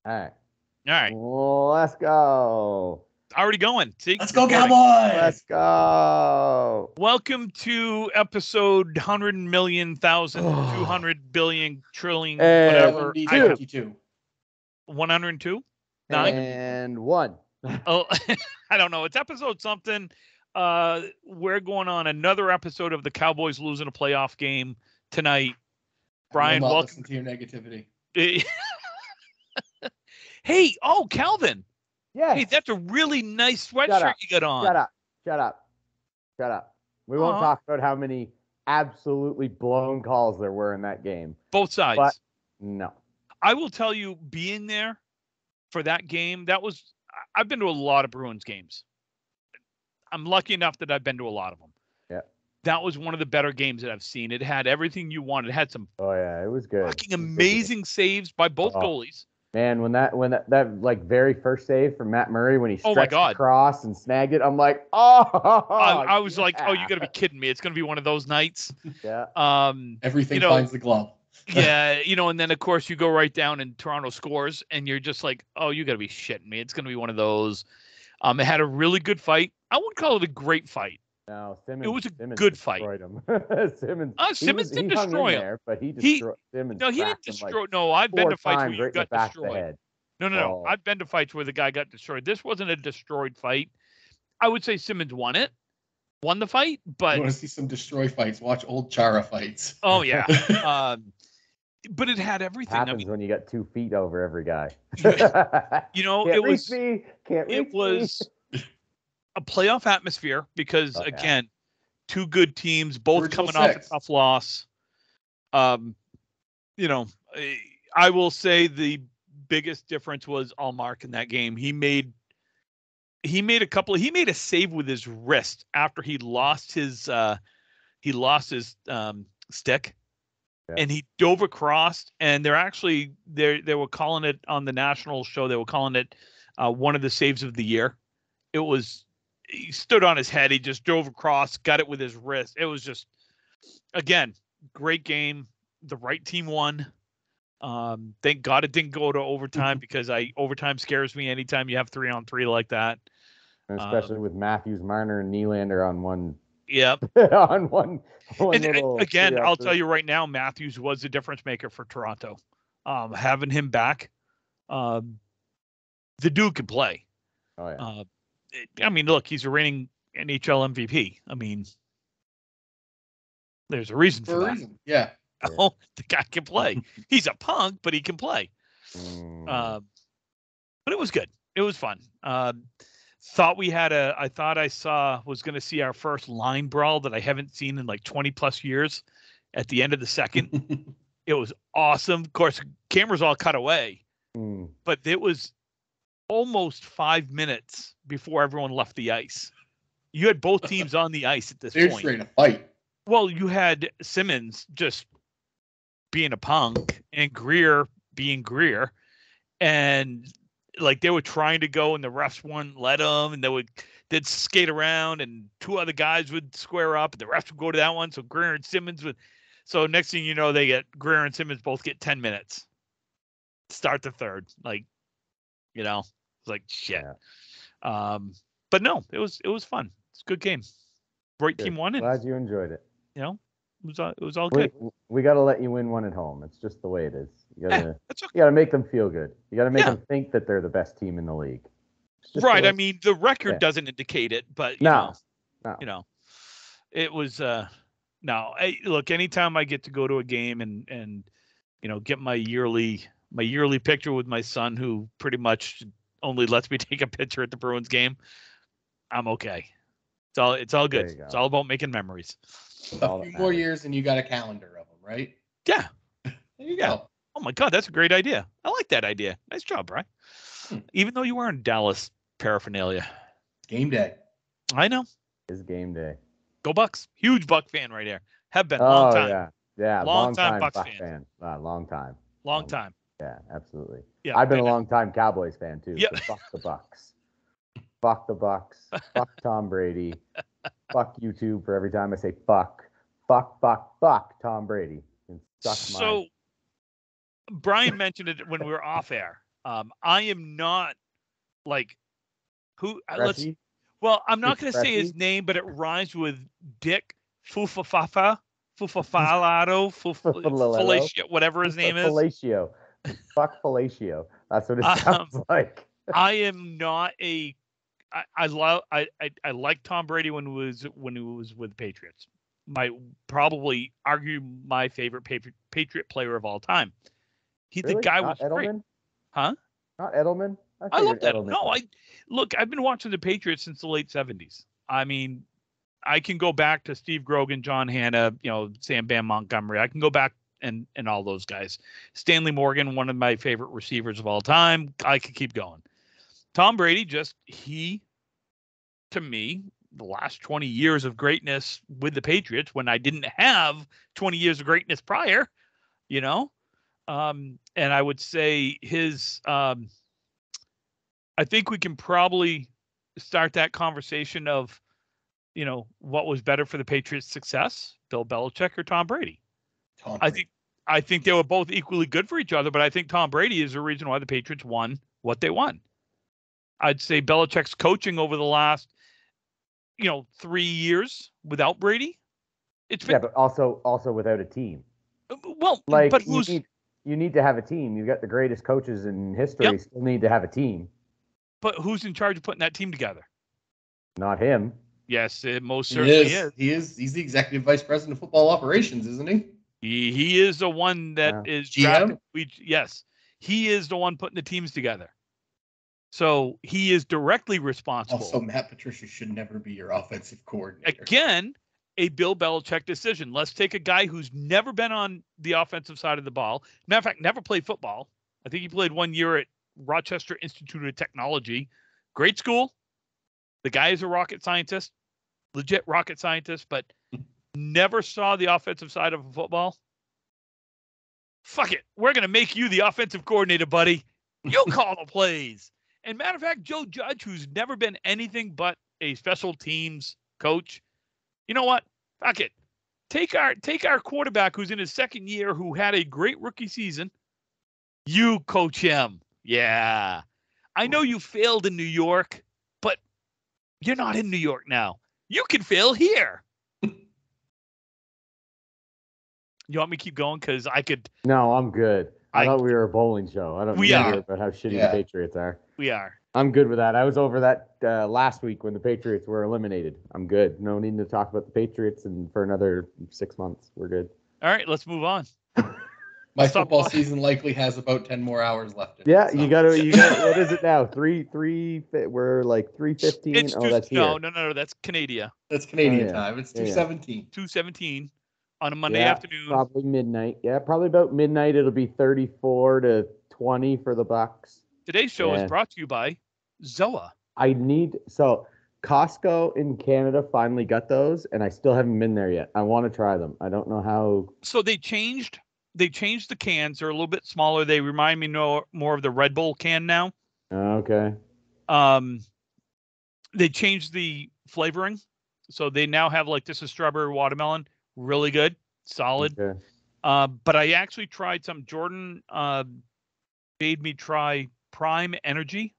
All right. All right. Let's go. Already going. See, Let's go, recording. Cowboys! Let's go. Welcome to episode 100,000,000,200,000,000,000,000,000,000,000, whatever. 52. 102? 9? And 1. Oh, I don't know. It's episode something. We're going on another episode of the Cowboys losing a playoff game tonight. Brian, welcome. Listen to your negativity. Hey, Calvin. Yes. Hey, that's a really nice sweatshirt you got on. Shut up. We won't talk about how many absolutely blown calls there were in that game. Both sides. But no. I will tell you, being there for that game, I've been to a lot of Bruins games. I'm lucky enough that I've been to a lot of them. Yeah. That was one of the better games that I've seen. It had everything you wanted. It had some it was good. Fucking amazing saves by both goalies. Man, when that like very first save from Matt Murray when he stretched across and snagged it, I'm like, I was like, you got to be kidding me. It's going to be one of those nights. Yeah. Everything finds the glove. Yeah, and then of course you go right down and Toronto scores and you're just like, you got to be shitting me. It's going to be one of those. It had a really good fight. I wouldn't call it a great fight. No, Simmons. It was a Simmons good fight. Him. Simmons didn't destroy him. There, but he destroyed Simmons. No, he didn't destroy. Like no, I've been to fights where you got destroyed. No. I've been to fights where the guy got destroyed. This wasn't a destroyed fight. I would say Simmons won the fight, but you want to see some destroy fights? Watch old Chara fights. Oh yeah. But it had everything. Happens when you got 2 feet over every guy. It was a playoff atmosphere because again, 2 good teams, both coming off a tough loss. I will say the biggest difference was Allmark in that game. He made a save with his wrist after he lost his stick. Yeah. And he dove across, and they were calling it on the national show. They were calling it one of the saves of the year. He stood on his head. He just drove across, got it with his wrist. It was just, again, great game. The right team won. Thank God it didn't go to overtime because overtime scares me anytime you have 3-on-3 like that. And especially with Matthews, Marner, and Nylander on one. Yep. on one and again, I'll tell you right now, Matthews was the difference maker for Toronto. Having him back, the dude can play. Oh yeah. Look, he's a reigning NHL MVP. There's a reason for that. Yeah. Oh, the guy can play. He's a punk, but he can play. But it was good. It was fun. Thought I was going to see our first line brawl that I haven't seen in like 20 plus years at the end of the second. It was awesome. Of course, cameras all cut away, but it was almost 5 minutes before everyone left the ice. You had both teams on the ice at this point. They're ready to fight. Well, you had Simmons just being a punk and Greer being Greer, and like they were trying to go and the refs wouldn't let them, and they'd skate around and 2 other guys would square up and the refs would go to that one. So Greer and Simmons so next thing you know, Greer and Simmons both get 10 minutes. Start the third. It's like shit. Yeah. But no, it was fun. It's a good game. Right team won it. Glad you enjoyed it. It was all good. We got to let you win one at home. It's just the way it is. You got to make them feel good. You got to make them think that they're the best team in the league. Right. The record doesn't indicate it, but you know, it was look, anytime I get to go to a game and get my yearly picture with my son, who pretty much only lets me take a picture at the Bruins game, I'm okay. It's all good. It's all about making memories. A few more years and you got a calendar of them, right? Yeah. There you go. Oh my God, that's a great idea. I like that idea. Nice job, Brian. Even though you were in Dallas paraphernalia. Game day. I know. It's game day. Go Bucks. Huge Buck fan right here. Have been long time. Yeah. Long time Bucks fan. Long time. Long time. Yeah, absolutely. Yeah, I've been a long time Cowboys fan too. Yeah. So fuck the Bucks. Fuck the Bucks. Fuck Tom Brady. Fuck YouTube for every time I say fuck. Fuck Tom Brady. So Brian mentioned it when we were off air. I am not like who. Freshy? Well, I'm not It's going to say his Freshy? name, but it rhymes with Dick Fufafafa, Fufafalado, Falalo? Felicia, whatever his name is. Fellatio. Fuck Fellatio. That's what it sounds like. I am not a. I love. I like Tom Brady when he was with the Patriots. Probably argue my favorite Patriot player of all time. The Really? guy Not was great. Edelman? Huh? Not Edelman? I love that. Edelman. No, look. I've been watching the Patriots since the late '70s. I mean, I can go back to Steve Grogan, John Hanna, Sam Bam Montgomery. I can go back and all those guys. Stanley Morgan, one of my favorite receivers of all time. I could keep going. Tom Brady, to me, the last 20 years of greatness with the Patriots when I didn't have 20 years of greatness prior, and I would say his, I think we can probably start that conversation of, what was better for the Patriots' success, Bill Belichick or Tom Brady? I think they were both equally good for each other, but I think Tom Brady is the reason why the Patriots won what they won. I'd say Belichick's coaching over the last, 3 years without Brady. It's been, but also without a team. Well, like, but who's you need to have a team. You got the greatest coaches in history. Yep. Still need to have a team. But who's in charge of putting that team together? Not him. Yes, it most certainly is. He's the executive vice president of football operations, isn't he? He is the one that is GM? Yes, he is the one putting the teams together. So he is directly responsible. Also, Matt Patricia should never be your offensive coordinator. Again, a Bill Belichick decision. Let's take a guy who's never been on the offensive side of the ball. Matter of fact, never played football. I think he played 1 year at Rochester Institute of Technology. Great school. The guy is a rocket scientist, legit rocket scientist, but never saw the offensive side of a football. Fuck it. We're going to make you the offensive coordinator, buddy. You call the plays. And matter of fact, Joe Judge, who's never been anything but a special teams coach, you know what? Fuck it. Take our quarterback who's in his second year, who had a great rookie season. You coach him. Yeah. I know you failed in New York, but you're not in New York now. You can fail here. You want me to keep going? Because I could. No, I'm good. I thought we were a bowling show. I don't know about how shitty the Patriots are. We are. I'm good with that. I was over that last week when the Patriots were eliminated. I'm good. No need to talk about the Patriots for another 6 months. We're good. All right, let's move on. My football season likely has about 10 more hours left. Yeah, you got. What is it now? Three. We're like 3:15. Oh, that's here. No. That's Canada. That's Canadian time. It's 2:17. 2:17 on a Monday afternoon. Probably midnight. Yeah, probably about midnight. It'll be 34 to 20 for the Bucks. Today's show is brought to you by Zoa. Costco in Canada finally got those, and I still haven't been there yet. I want to try them. I don't know how. So they changed the cans. They're a little bit smaller. They remind me more of the Red Bull can now. Okay. They changed the flavoring, so they now have this is strawberry watermelon. Really good, solid. Okay. But I actually tried some. Jordan made me try Prime Energy,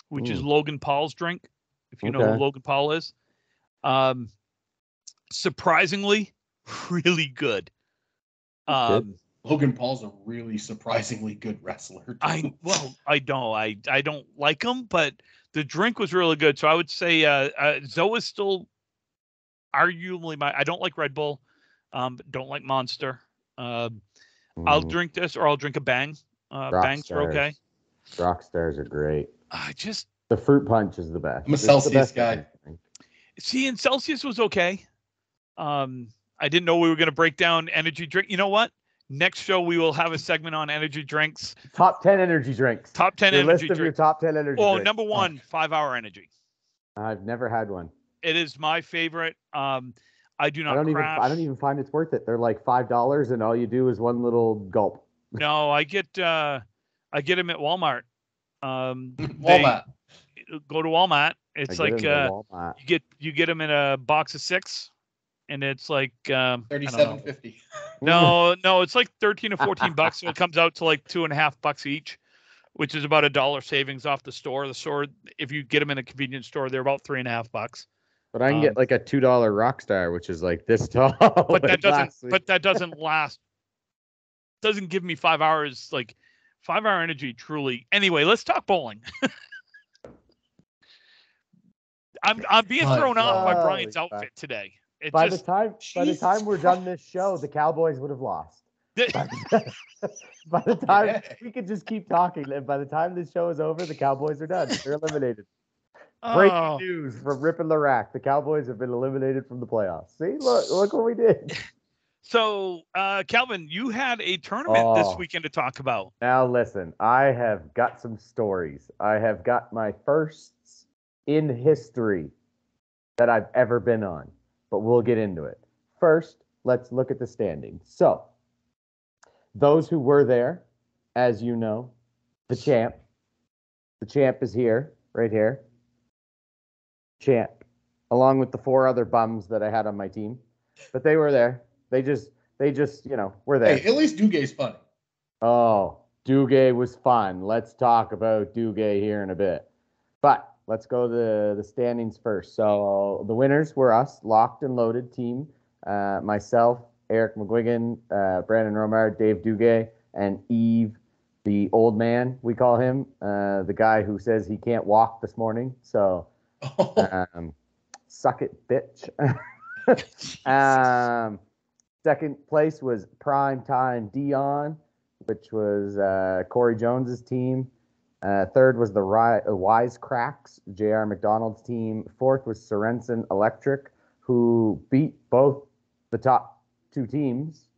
which is Logan Paul's drink, if you know who Logan Paul is. Surprisingly, really good. Logan Paul's a really surprisingly good wrestler. I don't like him, but the drink was really good. So I would say Zoa's still arguably I don't like Red Bull, don't like Monster. I'll drink this, or I'll drink a Bang. Bangs are okay. Rockstars are great. The fruit punch is the best. I'm a Celsius guy. See, and Celsius was okay. I didn't know we were going to break down energy drink. You know what? Next show we will have a segment on energy drinks. Top 10 energy drinks. Top 10 energy drinks. List of your top 10 energy drinks. Oh, number one, 5 Hour Energy. I've never had one. It is my favorite. I do not crash. I don't even find it's worth it. They're like $5, and all you do is one little gulp. No, I get them at Walmart. Walmart. Go to Walmart. It's Walmart. you get them in a box of 6, and it's like $37.50. No, it's like $13 or $14. So it comes out to like $2.50 each. which is about $1 savings off the store. The store, if you get them in a convenience store, they're about $3.50. But I can get like a $2 Rockstar, which is like this tall. But that doesn't last. Doesn't give me 5 hours, like 5-hour energy. Truly. Anyway, let's talk bowling. I'm being thrown off by Brian's outfit today. By the time we're done this show, the Cowboys would have lost. By the time we could just keep talking, and by the time this show is over, the Cowboys are done. They're eliminated. Breaking news from Rip and the Rack: the Cowboys have been eliminated from the playoffs. See, look what we did. So, Calvin, you had a tournament this weekend to talk about. Now listen, I have got some stories. I have got my firsts in history that I've ever been on, but we'll get into it. First, let's look at the standings. So, those who were there, as you know, the champ is here, right here. Champ, along with the 4 other bums that I had on my team, but they were there. They just, were there. Hey, at least Dugay's funny. Oh, Dugay was fun. Let's talk about Dugay here in a bit. But let's go to the standings first. So the winners were us, Locked and Loaded team, myself, Eric McGuigan, Brandon Romar, Dave Dugay, and Eve, the old man, we call him, the guy who says he can't walk this morning. So suck it, bitch. Second place was Prime Time Dion, which was Corey Jones's team. Third was the Wisecracks, J.R. McDonald's team. Fourth was Sorensen Electric, who beat both the top 2 teams,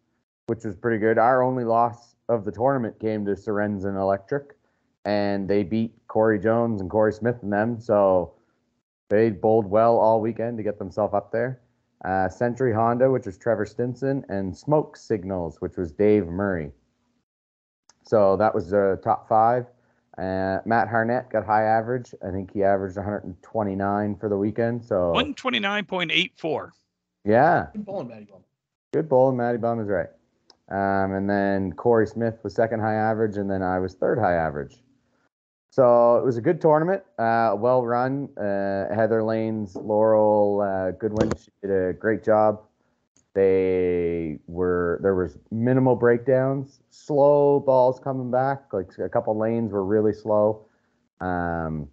which was pretty good. Our only loss of the tournament came to Sorensen Electric, and they beat Corey Jones and Corey Smith and them, so they bowled well all weekend to get themselves up there. Century Honda, which was Trevor Stinson, and Smoke Signals, which was Dave Murray. So that was the top 5. Matt Harnett got high average. I think he averaged 129 for the weekend. So 129.84. Yeah. Good bowling, Matty Bum. Good bowling, Matty Bum is right. And then Corey Smith was second high average, and then I was third high average. So it was a good tournament, well run. Heather Lanes, Laurel Goodwin, she did a great job. There was minimal breakdowns, slow balls coming back. Like a couple lanes were really slow. Pinfall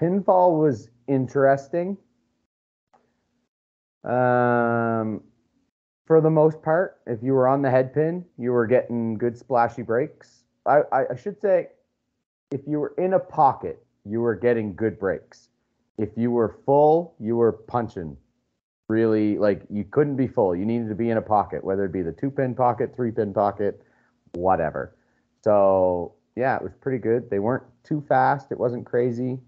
was interesting. For the most part, if you were on the head pin, you were getting good splashy breaks. I should say, if you were in a pocket, you were getting good breaks. If you were full, you were punching. Really, like, you couldn't be full. You needed to be in a pocket, whether it be the 2-pin pocket, 3-pin pocket, whatever. So, yeah, it was pretty good. They weren't too fast. It wasn't crazy.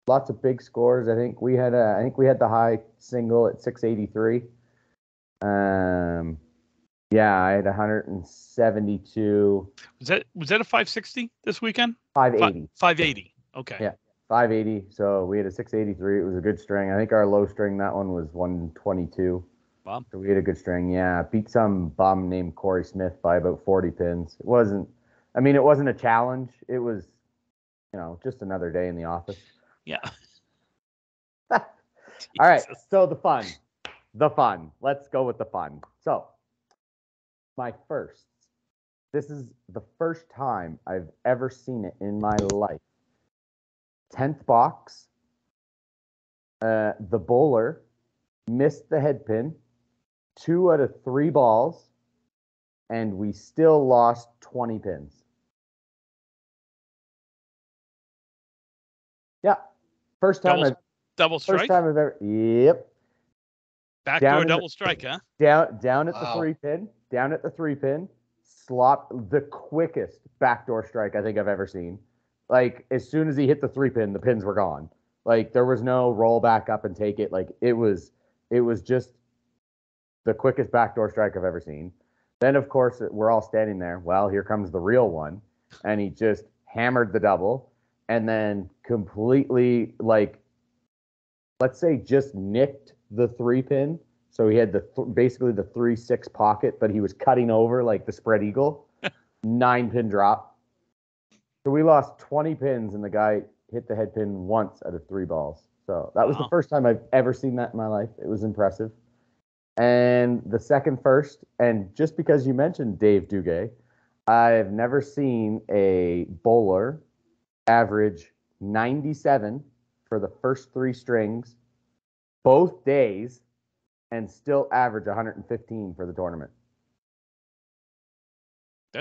Lots of big scores. I think we had the high single at 683. Yeah, I had 172. Was that a 560 this weekend? 580. 580. Okay. Yeah, 580. So we had a 683. It was a good string. I think our low string, that one was 122. Wow. So we had a good string. Yeah, beat some bum named Corey Smith by about 40 pins. It wasn't a challenge. It was, just another day in the office. Yeah. All right. So the fun. Let's go with the fun. So my firsts. This is the first time I've ever seen it in my life. 10th box. The bowler missed the head pin 2 out of 3 balls, and we still lost 20 pins. Yeah. Double strike? First time I've ever. Yep. Backdoor double strike, huh? Down at the 3-pin. Down at the 3-pin. Slop the quickest backdoor strike I think I've ever seen. Like, as soon as he hit the 3-pin, the pins were gone. Like, there was no roll back up and take it. Like, it was just the quickest backdoor strike I've ever seen. Then, of course, we're all standing there. Well, here comes the real one. And he just hammered the double. And then completely, like, let's say just nicked the 3-pin. So he had basically the 3-6 pocket, but he was cutting over like the spread eagle. 9-pin drop. So we lost 20 pins, and the guy hit the head pin once out of 3 balls. So that was the first time I've ever seen that in my life. It was impressive. And the second first, and just because you mentioned Dave Duguay, I've never seen a bowler average 97 for the first 3 strings both days and still average 115 for the tournament.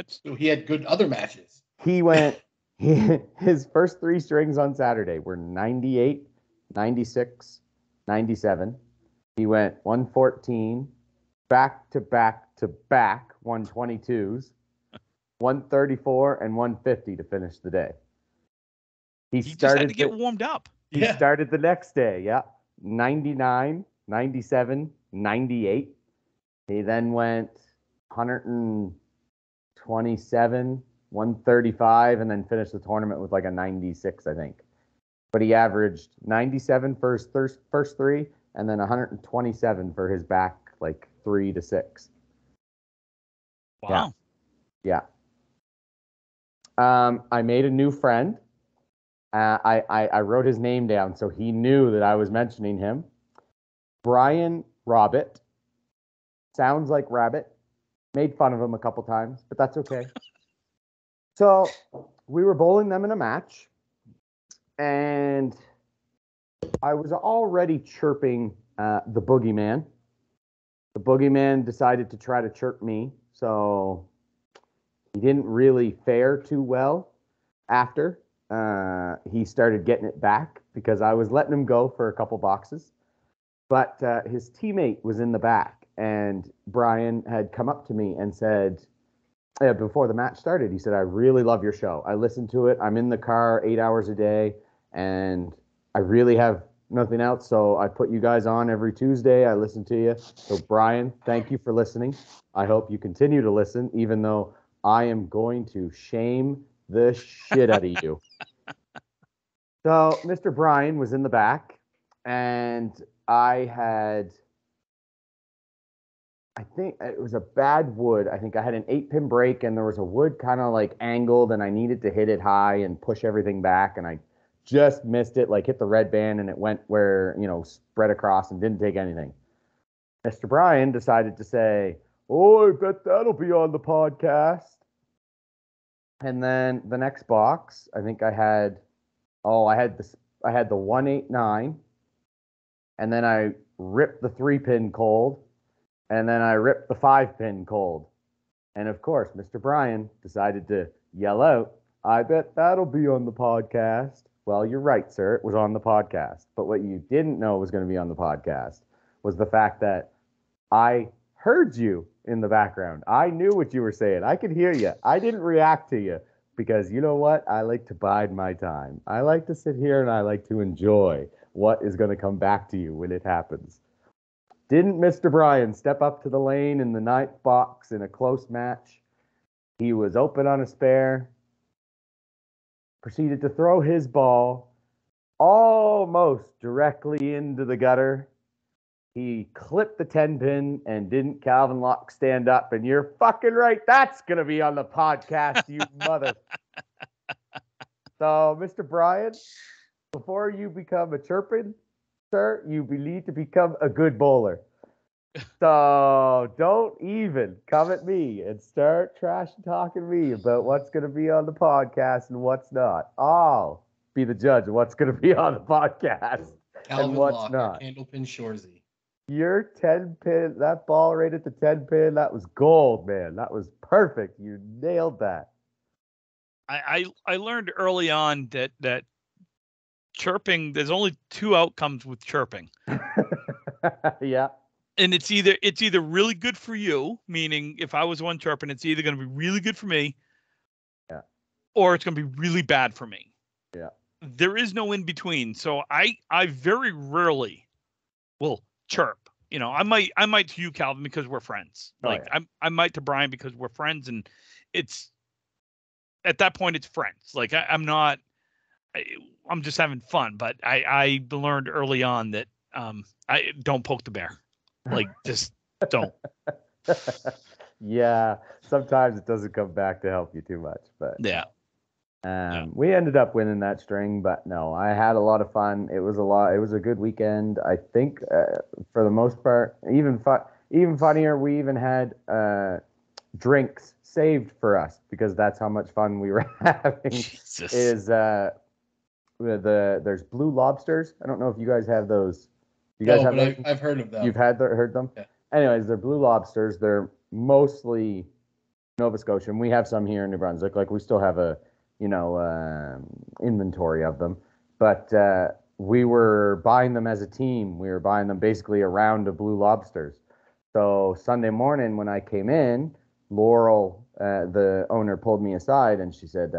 So he had good other matches. He went his first 3 strings on Saturday were 98, 96, 97. He went 114, back to back to back 122s, 134 and 150 to finish the day. He just started had to get warmed up. He started the next day, 99, 97, 98. He then went 127, 135, and then finished the tournament with like a 96, I think. But he averaged 97 for his first 3, and then 127 for his back, like 3 to 6. Wow. Yeah. I made a new friend. I wrote his name down so he knew that I was mentioning him. Brian Robbit. Sounds like rabbit. Made fun of him a couple times, but that's okay. So we were bowling them in a match, and I was already chirping the boogeyman. The boogeyman decided to try to chirp me, so he didn't really fare too well after. He started getting it back because I was letting him go for a couple boxes. But his teammate was in the back, and Brian had come up to me and said, before the match started, he said, "I really love your show. I listen to it. I'm in the car 8 hours a day, and I really have nothing else, so I put you guys on every Tuesday. I listen to you. So, Brian, thank you for listening. I hope you continue to listen, even though I am going to shame the shit out of you." So Mr. Brian was in the back, and I think it was a bad wood. I think I had an 8-pin break, and there was a wood kind of like angled, and I needed to hit it high and push everything back, and I just missed it, like hit the red band, and it went where, spread across and didn't take anything. Mr. Brian decided to say, "Oh, I bet that'll be on the podcast." And then the next box, I think I had the 189, and then I ripped the 3-pin cold, and then I ripped the 5-pin cold. And of course, Mr. Brian decided to yell out, "I bet that'll be on the podcast." Well, you're right, sir. It was on the podcast. But what you didn't know was going to be on the podcast was the fact that I heard you in the background. I knew what you were saying. I could hear you. I didn't react to you because you know what? I like to bide my time. I like to sit here and I like to enjoy what is going to come back to you when it happens. Didn't Mr. Brian step up to the lane in the 9th box in a close match? He was open on a spare. Proceeded to throw his ball almost directly into the gutter. He clipped the 10-pin and didn't Calvin Locke stand up. And you're fucking right. That's going to be on the podcast, you mother. So, Mr. Brian, before you become a chirpin, sir, you need to become a good bowler. So don't even come at me and start trash talking me about what's going to be on the podcast and what's not. I'll be the judge of what's going to be on the podcast Calvin and what's Locke, not. Candlepin Shorzy. Your 10-pin, that ball right at the 10-pin, that was gold, man. That was perfect. You nailed that. I learned early on that chirping, there's only 2 outcomes with chirping. Yeah. And it's either really good for you, meaning if I was one chirping, it's either going to be really good for me, or it's going to be really bad for me. Yeah. There is no in between. So I very rarely will chirp. I might to you, Calvin, because we're friends. I might to Brian because we're friends, and it's at that point it's friends. Like I'm just having fun. But I learned early on that I don't poke the bear. Like, just don't. Yeah, sometimes it doesn't come back to help you too much, but Yeah. Yeah. we ended up winning that string. But no, I had a lot of fun. It was a good weekend. I think for the most part, even funnier. We even had drinks saved for us because that's how much fun we were having. Jesus. There's blue lobsters. I don't know if you guys have those. You No, guys have but those? I've heard of them. You've heard them? Yeah. Anyways, they're blue lobsters. They're mostly Nova Scotian. We have some here in New Brunswick. Like we still have a, inventory of them. But we were buying them as a team. We were buying them basically a round of blue lobsters. So Sunday morning when I came in, Laurel, the owner, pulled me aside and she said,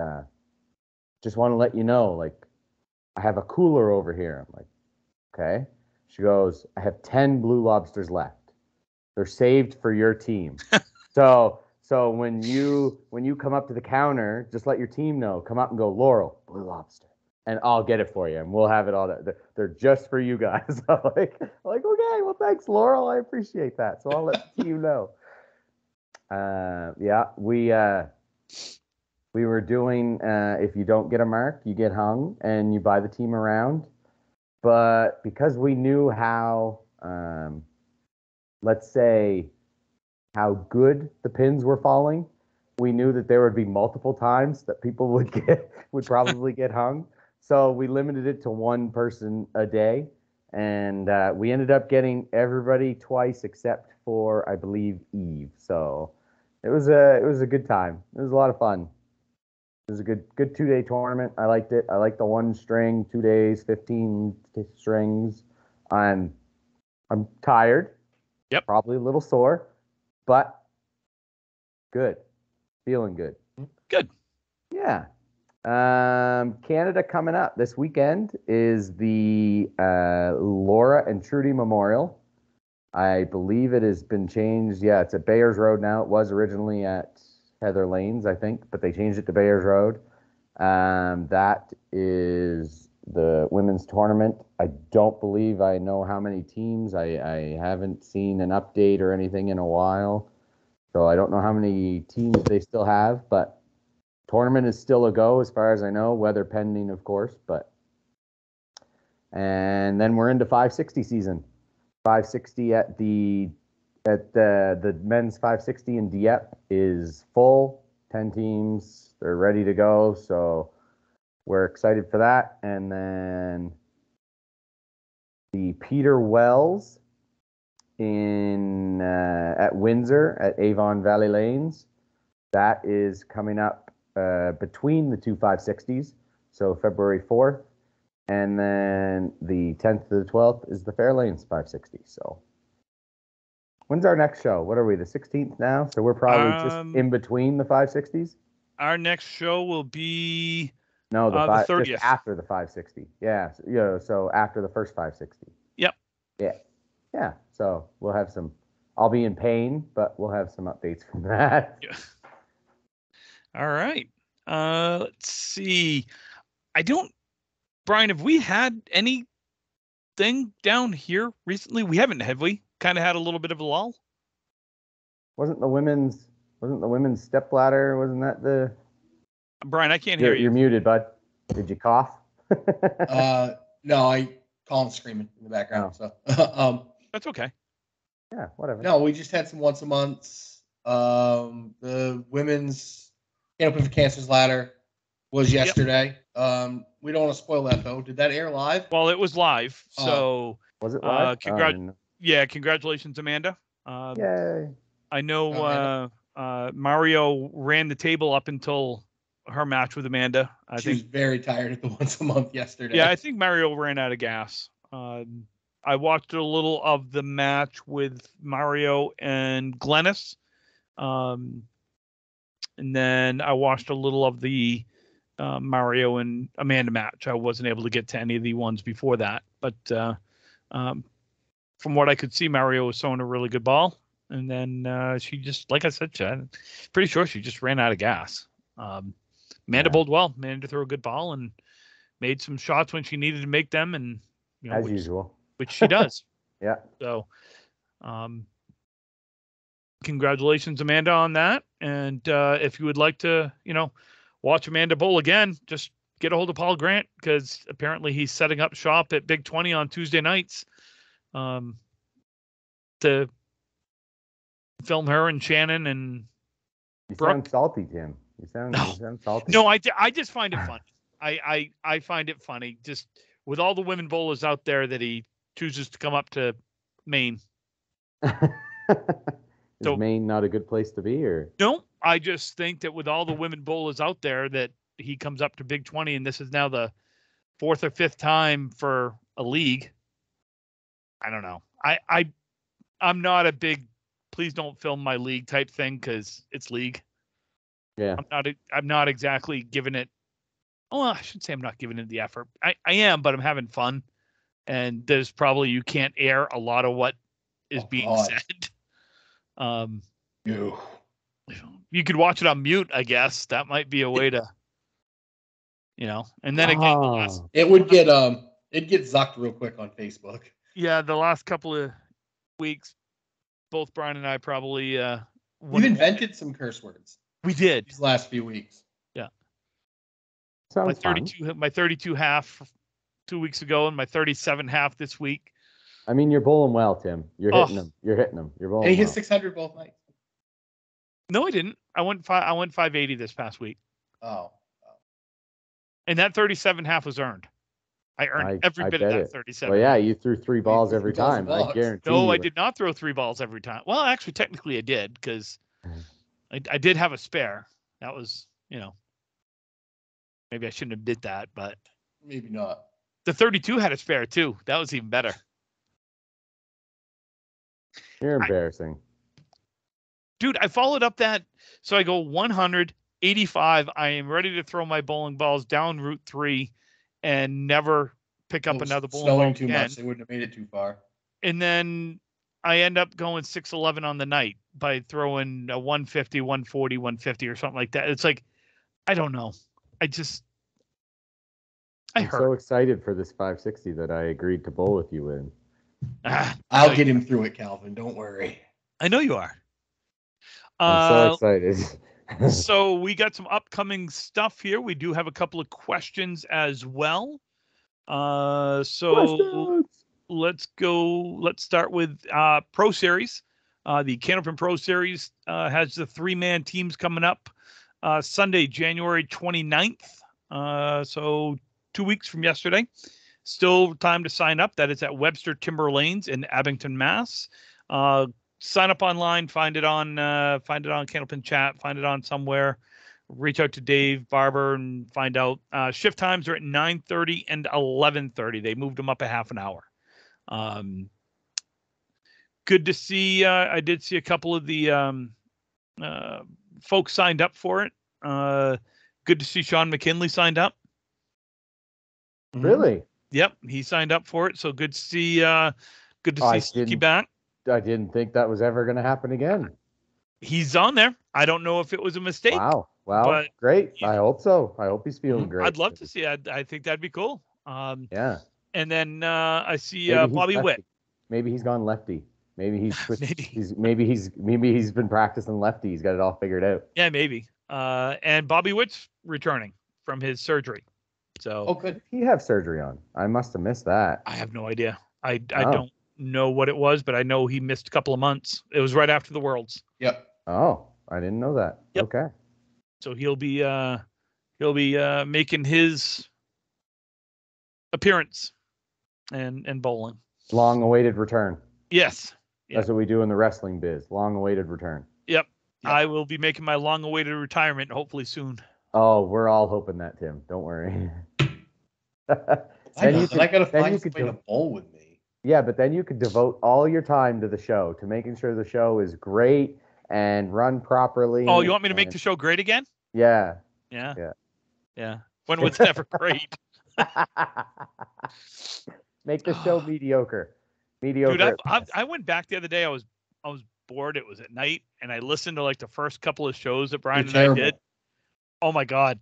just want to let you know, like, I have a cooler over here. I'm like, okay. She goes, I have 10 blue lobsters left. They're saved for your team. So when you come up to the counter, just let your team know. Come up and go, Laurel, blue lobster, and I'll get it for you, and we'll have it all. They're just for you guys. I'm like, okay, well, thanks, Laurel. I appreciate that. So I'll let the team know. Yeah, we were doing. If you don't get a mark, you get hung, and you buy the team around. But because we knew how, let's say, how good the pins were falling, we knew that there would be multiple times that people would probably get hung. So we limited it to one person a day, and we ended up getting everybody twice except for, I believe, Eve. So it was a good time. It was a lot of fun. It was a good 2-day tournament. I liked it. I liked the one string, 2 days, 15 strings. I'm tired. Yep. Probably a little sore, but good. Feeling good. Good. Yeah. Canada coming up this weekend is the Laura and Trudy Memorial. I believe it has been changed. Yeah, it's at Bayers Road now. It was originally at Heather Lanes, I think, but they changed it to Bayers Road. That is the women's tournament. I don't believe I know how many teams. I haven't seen an update or anything in a while. So I don't know how many teams they still have, but tournament is still a go as far as I know, weather pending, of course. And then we're into 560 season. 560 at the men's 560 in Dieppe is full. 10 teams, they're ready to go. So we're excited for that. And then the Peter Wells at Windsor at Avon Valley Lanes. That is coming up between the two 560s, so February 4th, and then the 10th to the 12th is the Fairlanes 560. So when's our next show? What are we, the 16th now? So we're probably just in between the 560s? Our next show will be the 30th. Just after the 560. Yeah, so after the first 560. Yep. Yeah, so we'll have some. I'll be in pain, but we'll have some updates from that. Yeah. All right. Let's see. Brian, have we had anything down here recently? We haven't, have we? Kind of had a little bit of a lull. Wasn't the women's stepladder? Wasn't that the? Brian, I can't hear you. You're muted, bud. Did you cough? No, I call him screaming in the background. Oh. So, that's okay. Yeah, whatever. No, we just had some once a month. The women's Candlepin for Cancer's ladder was yesterday. Yep. We don't want to spoil that though. Did that air live? Well, it was live. So was it live? Congratulations, Amanda. Yay! I know Mario ran the table up until her match with Amanda. She was very tired at the once a month yesterday. Yeah, I think Mario ran out of gas. I watched a little of the match with Mario and Glennis. And then I watched a little of the Mario and Amanda match. I wasn't able to get to any of the ones before that. But from what I could see, Mario was throwing a really good ball. And then she just, like I said, I'm pretty sure she just ran out of gas. Amanda bowled well. Amanda threw a good ball and made some shots when she needed to make them. And as usual. Which she does. Yeah. So, congratulations, Amanda, on that. And if you would like to, watch Amanda bowl again, just get a hold of Paul Grant, because apparently he's setting up shop at Big 20 on Tuesday nights to film her and Shannon and You Brooke. sound salty, Tim. You sound salty. No, I just find it funny. I find it funny, just with all the women bowlers out there, that he chooses to come up to Maine. Is Maine not a good place to be, or? No, I just think that with all the women bowlers out there, that he comes up to Big 20, and this is now the 4th or 5th time for a league. I don't know. I'm not a big please don't film my league type thing, because it's league. Yeah. I'm not exactly giving it. Oh, I shouldn't say I'm not giving it the effort. I am, but I'm having fun. And there's probably, you can't air a lot of what is being said. You could watch it on mute, I guess. That might be a way to, and then again, it would get zucked real quick on Facebook. Yeah, the last couple of weeks, both Brian and I probably we've invented some curse words. We did these last few weeks. Yeah. Sounds my 32 half 2 weeks ago, and my 37 half this week. I mean, you're bowling well, Tim. You're hitting them. You're bowling. And he hit 600 both nights. No, I didn't. I went 580 this past week. Oh. And that 37 half was earned. I earned every bit of that 37. Well, yeah, you threw 3 balls every time. I guarantee. No, I did not throw 3 balls every time. Well, actually, technically, I did, because I did have a spare. That was, maybe I shouldn't have did that, but maybe not. The 32 had a spare too. That was even better. You're embarrassing. Dude, I followed up that. So I go 185. I am ready to throw my bowling balls down Route 3 and never pick up another bowling ball. Snowing too much. They wouldn't have made it too far. And then I end up going 611 on the night by throwing a 150, 140, 150 or something like that. It's like, I don't know. I'm so excited for this 560 that I agreed to bowl with you in. I'll get him through it, Calvin. Don't worry. I know you are. I'm so excited. So we got some upcoming stuff here. We do have a couple of questions as well. So let's go. Let's start with Pro Series. The Candlepin Pro Series has the 3-man teams coming up Sunday, January 29th. So 2 weeks from yesterday. Still time to sign up. That is at Webster Timber Lanes in Abington, Mass. Sign up online. Find it on Candlepin Chat. Find it on somewhere. Reach out to Dave Barber and find out. Shift times are at 9:30 and 11:30. They moved them up a half an hour. Good to see. I did see a couple of the folks signed up for it. Good to see Sean McKinley signed up. Really? Yep, he signed up for it. So good to see. Good to see Sticky back. I didn't think that was ever going to happen again. He's on there. I don't know if it was a mistake. Wow. Well, great. I hope so. I hope he's feeling great. I'd love to see it. I think that'd be cool. Yeah. And then I see Bobby Witt. Maybe he's gone lefty. Maybe he's switched. maybe he's been practicing lefty. He's got it all figured out. Yeah, maybe. And Bobby Witt's returning from his surgery. So good. He have surgery on. I must have missed that. I have no idea. I don't know what it was, but I know he missed a couple of months. It was right after the Worlds. Yep. Oh, I didn't know that. Yep. Okay. So he'll be making his appearance and bowling. Long-awaited return. Yes. That's what we do in the wrestling biz. Long-awaited return. Yep. I will be making my long-awaited retirement hopefully soon. Oh, we're all hoping that, Tim. Don't worry. I got to find somebody to bowl with me. Yeah, but then you could devote all your time to the show, to making sure the show is great and run properly. Oh, you want me to make the show great again? Yeah. Yeah. When was it ever great? Make the show mediocre. Mediocre. Dude, I went back the other day. I was bored. It was at night, and I listened to like the first couple of shows that Brian and I did. Oh my God.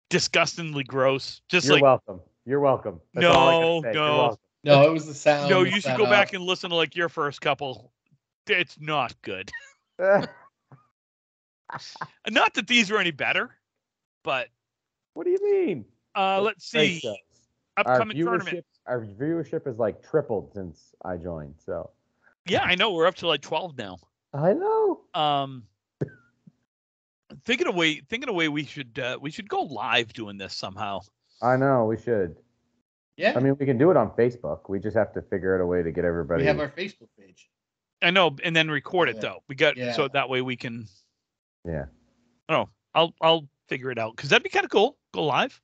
Disgustingly gross. You're welcome. You're welcome. That's all I gotta say. No, it was the sound. No, you should go back and listen to like your first couple. it's not good. What Not that these are any better, but do you mean? let's Great see. shows. Upcoming tournament. Our viewership has like tripled since I joined. So Yeah, I know we're up to like 12 now. I know. Thinking away, we should go live doing this somehow. I know we should. Yeah. I mean, we can do it on Facebook. We just have to figure out a way to get everybody. We have our Facebook page. I know, and then record it though. We got so Yeah. that way we can. Yeah. Oh, I'll figure it out because that'd be kind of cool. Go live.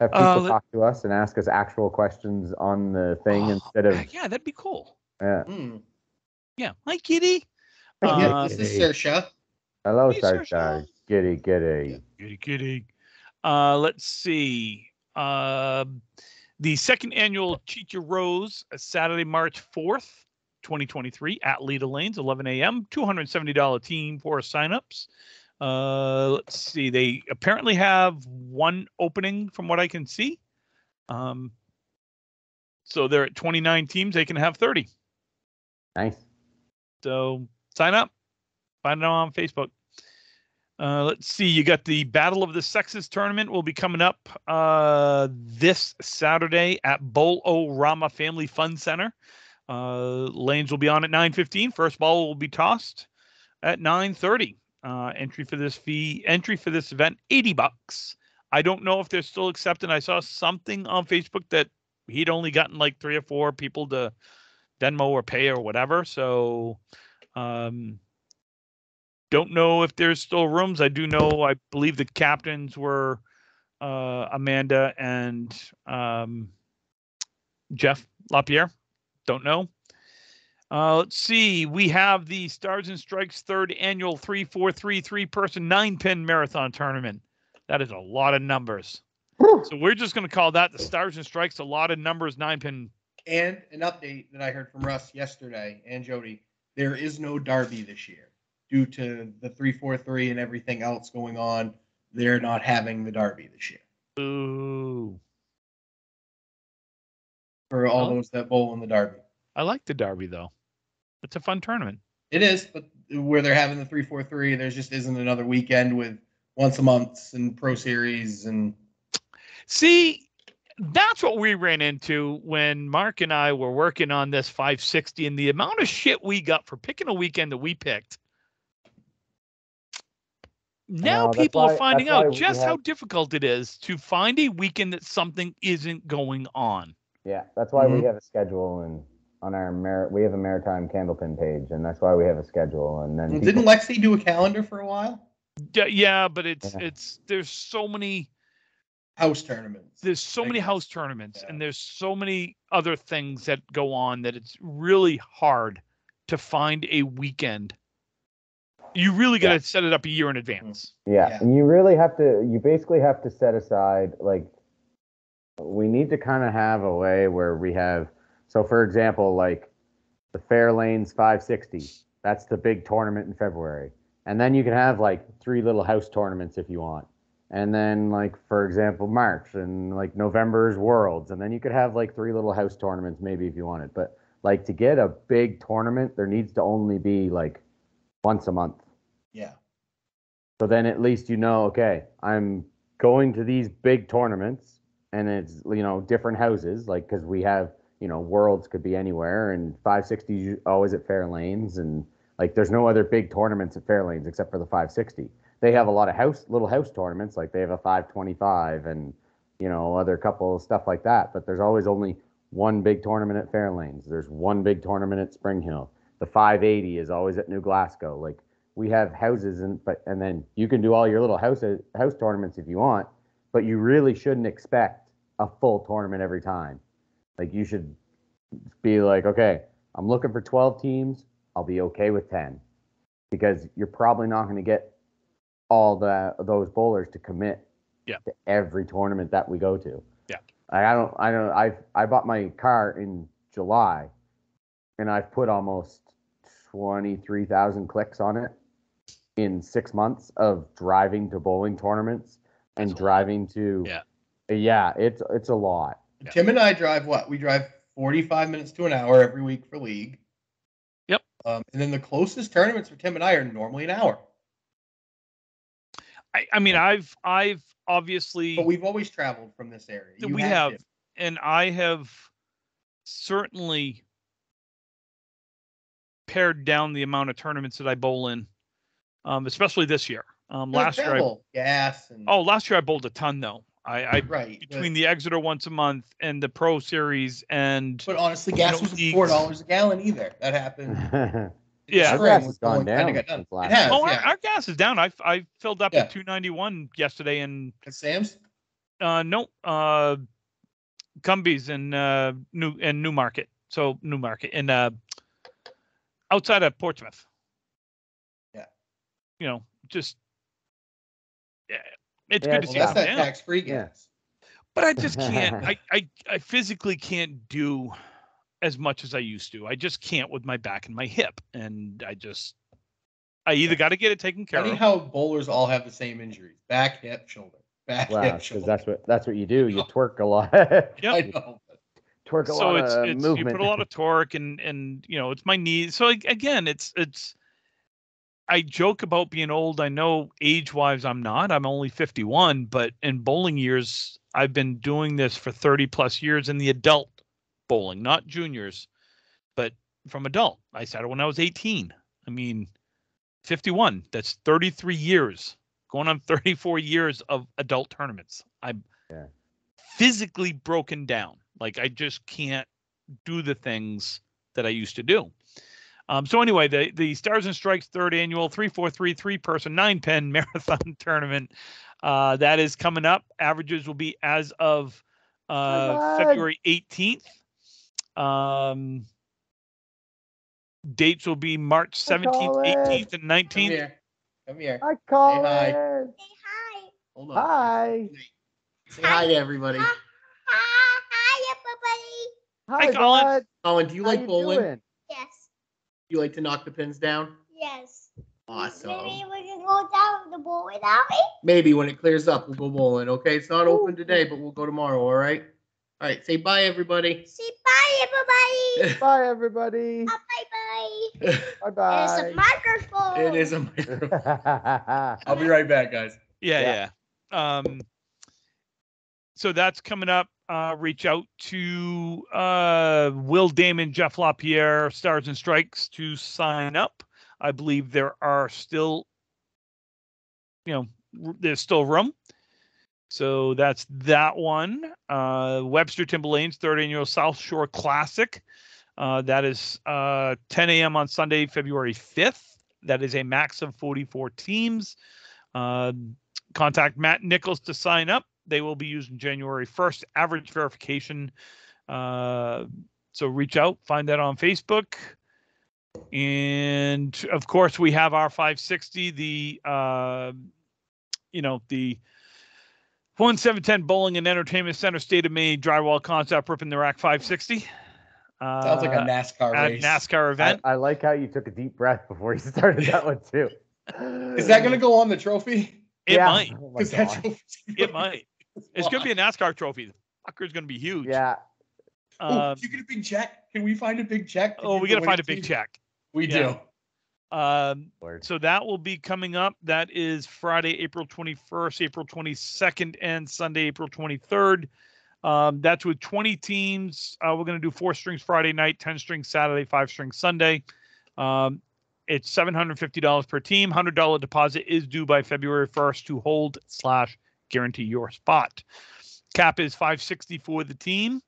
Have people talk to us and ask us actual questions on the thing instead of. Yeah, that'd be cool. Yeah. Yeah. Hi, Kitty. This is Saoirse. Hello, Hey, Saoirse. Giddy, giddy. Kitty. Let's see. The second annual Cheat Your Rose, Saturday, March 4th, 2023 at Leda Lanes, 11 a.m. $270 team for signups. Let's see. They apparently have one opening from what I can see. So they're at 29 teams. They can have 30. Nice. So sign up. Find it on Facebook. Let's see. You got the Battle of the Sexes tournament will be coming up this Saturday at Bowl-O-Rama Family Fun Center. Lanes will be on at 9:15. First ball will be tossed at 9:30. Entry for this event, $80. I don't know if they're still accepting. I saw something on Facebook that he'd only gotten like 3 or 4 people to Venmo or pay or whatever. So, don't know if there's still rooms. I do know, I believe the captains were Amanda and Jeff LaPierre. Don't know. Let's see. We have the Stars and Strikes third annual 3-4-3 3-person 9-pin marathon tournament. That is a lot of numbers. So we're just going to call that the Stars and Strikes, a lot of numbers 9-pin. And an update that I heard from Russ yesterday and Jody, there is no Derby this year. Due to the 3-4-3 and everything else going on, they're not having the Derby this year. Ooh. For all those that bowl in the Derby. I like the Derby, though. It's a fun tournament. It is, but where they're having the 3-4-3, there just isn't another weekend with once a month and Pro Series and. See, that's what we ran into when Mark and I were working on this 560, and the amount of shit we got for picking a weekend that we picked. Now people are finding out just how difficult it is to find a weekend that something isn't going on. Yeah, that's why we have a schedule, and on our we have a Maritime Candlepin page, and that's why we have a schedule. And then didn't Lexi do a calendar for a while? Yeah, but it's there's so many house tournaments. There's so many house tournaments, and there's so many other things that go on that it's really hard to find a weekend. You really got to set it up a year in advance. Yeah, and you basically have to set aside, like, we need to kind of have a way where we have, so for example, like the Fairlanes 560, that's the big tournament in February. And then you can have like 3 little house tournaments if you want. And then, like, for example, March and like November's Worlds. And then you could have like 3 little house tournaments maybe if you wanted. But like to get a big tournament, there needs to only be like once a month. Yeah. So then at least you know, okay, I'm going to these big tournaments and it's, different houses, like, because we have, Worlds could be anywhere and 560 always at Fairlanes, and like there's no other big tournaments at Fairlanes except for the 560. They have a lot of little house tournaments, like they have a 525 and, other couple of stuff like that. But there's always only one big tournament at Fairlanes. There's one big tournament at Spring Hill. The 580 is always at New Glasgow. Like, we have houses, and then you can do all your little house tournaments if you want, but you really shouldn't expect a full tournament every time. Like, you should be like, okay, I'm looking for 12 teams. I'll be okay with 10, because you're probably not going to get all those bowlers to commit to every tournament that we go to. Yeah. I bought my car in July, and I've put almost 23,000 clicks on it in 6 months of driving to bowling tournaments and driving to. Yeah, it's a lot. Tim and I drive what? We drive 45 minutes to an hour every week for league. Yep. And then the closest tournaments for Tim and I are normally an hour. I mean, I've obviously, but we've always traveled from this area. We have, and I have certainly pared down the amount of tournaments that I bowl in, especially this year. Last year, last year I bowled a ton though. I between the Exeter once a month and the Pro Series but honestly, gas wasn't $4 a gallon either. That happened. Yeah, our gas has gone down. It has. Our gas is down. I filled up at 291 yesterday and at Sam's. No, Cumbies and Newmarket. So Newmarket and outside of Portsmouth. Yeah. Just it's good to see. That's that tax-free gas. But I just can't. I physically can't do as much as I used to. I just can't with my back and my hip, and I either got to get it taken care of. Funny how bowlers all have the same injuries: back, hip, shoulder. Back, hip, shoulder. Because that's what you do. You twerk a lot. Yep. I know. Twerk a lot of movement. You put a lot of torque, and it's my knees. So again, it's. I joke about being old. I know age-wise I'm not. I'm only 51, but in bowling years, I've been doing this for 30 plus years in the adult bowling, not juniors, but from adult. I started when I was 18. I mean, 51. That's 33 years, going on 34 years of adult tournaments. I'm physically broken down. Like I just can't do the things that I used to do. So anyway, the Stars and Strikes third annual 3-4-3 3-person 9-pin marathon tournament that is coming up. Averages will be as of February 18th. Dates will be March 17th, 18th, and 19th. Come here. I call it. Say hi. Hold on. Hi. Say hi to everybody. Hi, everybody. Hi, Colin. Colin, do you like bowling? Doing? Yes. You like to knock the pins down? Yes. Awesome. Maybe we can go down the bowl without me? Maybe when it clears up, we'll go bowling, okay? It's not open today, but we'll go tomorrow, all right? All right, say bye, everybody. Say bye, everybody. Bye, everybody. Bye-bye. Bye-bye. It's a microphone. It is a microphone. I'll be right back, guys. Yeah. So that's coming up. Reach out to Will Damon, Jeff LaPierre, Stars and Strikes to sign up. I believe there are still, there's still room. So that's that one. Webster Timberlane's third annual South Shore Classic. That is 10 a.m. on Sunday, February 5th. That is a max of 44 teams. Contact Matt Nichols to sign up. They will be using January 1st average verification. So reach out, find that on Facebook. And of course, we have our 560, the 1710 Bowling and Entertainment Center State of Maine drywall concept ripping the rack 560. Sounds like a NASCAR race. NASCAR event. I like how you took a deep breath before you started that one too. Is that going to go on the trophy? It might. Oh It might. It's going to be a NASCAR trophy. The fucker's going to be huge. Yeah. You get a big check? Can we find a big check? We got to find a big check. We do. So that will be coming up. That is Friday, April 21st, April 22nd, and Sunday, April 23rd. That's with 20 teams. We're going to do 4 strings Friday night, 10 strings Saturday, 5 strings Sunday. It's $750 per team. $100 deposit is due by February 1st to hold/guarantee your spot. Cap is $560 for the team.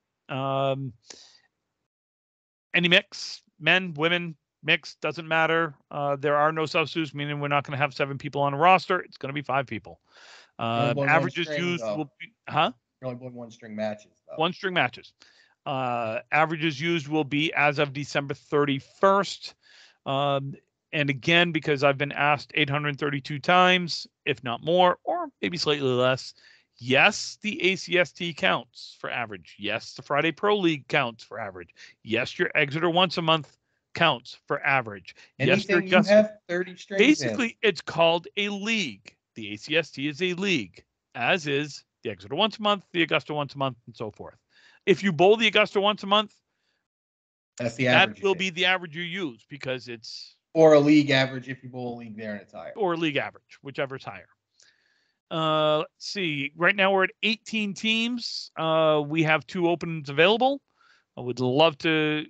Any mix, men, women, mix, doesn't matter. There are no substitutes, meaning we're not going to have 7 people on a roster. It's going to be 5 people. Averages used will be, You're only blowing 1-string matches, though. 1-string matches. Averages used will be as of December 31st. And again, because I've been asked 832 times, if not more, or maybe slightly less, yes, the ACST counts for average. Yes, the Friday Pro League counts for average. Yes, your Exeter once a month counts for average. Anything you have 30 strings basically, it's called a league. The ACST is a league, as is the Exeter once a month, the Augusta once a month, and so forth. If you bowl the Augusta once a month, That's the average. That will be the average you use because it's or a league average if you bowl a league there and it's higher. Or league average, whichever's higher. Let's see. Right now we're at 18 teams. We have 2 openings available. I would love to.